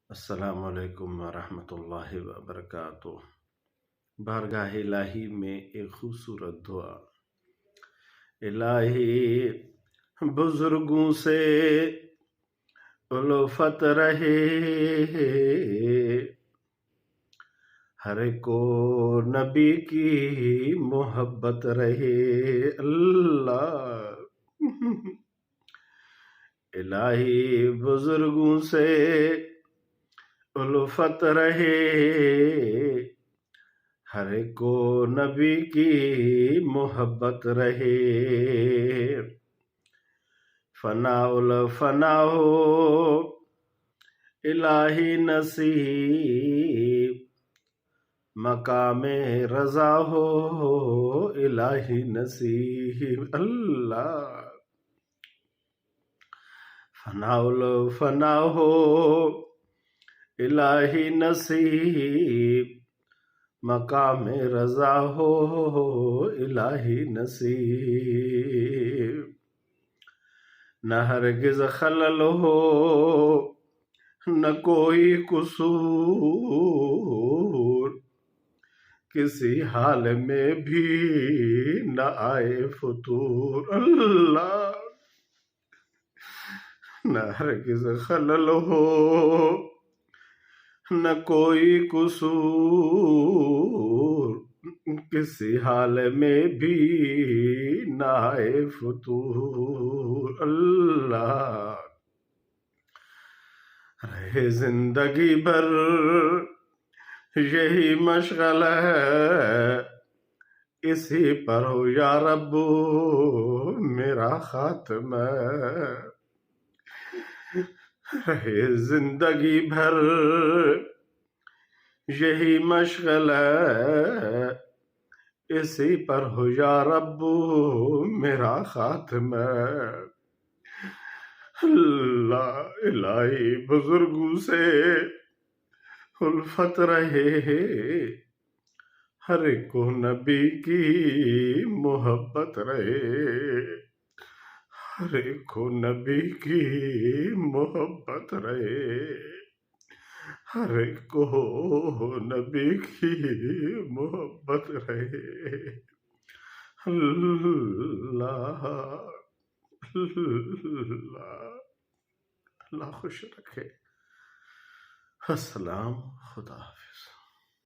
السلام علیکم ورحمۃ اللہ وبرکاتہ۔ بارگاہ الہی میں ایک خوبصورت دعا۔ الہی بزرگوں سے الفت رہے، ہر ایک کو نبی کی محبت رہے۔ اللہ الہی بزرگوں سے الفت رہے، ہر ایک کو نبی کی محبت رہے۔ فنا الفنا ہو الہی نصیب، مقام رضا ہو الہی نصیب۔ اللہ فنا الفنا ہو الہی نصیب، مقام رضا ہو الہی نصیب۔ نہ ہرگز خلل ہو نہ کوئی قصور، کسی حال میں بھی نہ آئے فتور۔ اللہ نہ ہرگز خلل ہو نہ کوئی قصور، کسی حال میں بھی نہ آئے فتور۔ اللہ رہے زندگی بھر یہی مشغلہ ہے، اسی پر ہو یا رب میرا خاتمہ۔ رہے زندگی بھر یہی مشغلہ ہے، اسی پر ہو یا رب میرا خاتمہ۔ اللہ الہی بزرگوں سے الفت رہے، ہر ایک کو نبی کی محبت رہے، ہر ایک کو نبی کی محبت رہے، ہر ایک کو نبی کی محبت رہے۔ اللہ اللہ اللہ خوش رکھے۔ السلام، خدا حافظ۔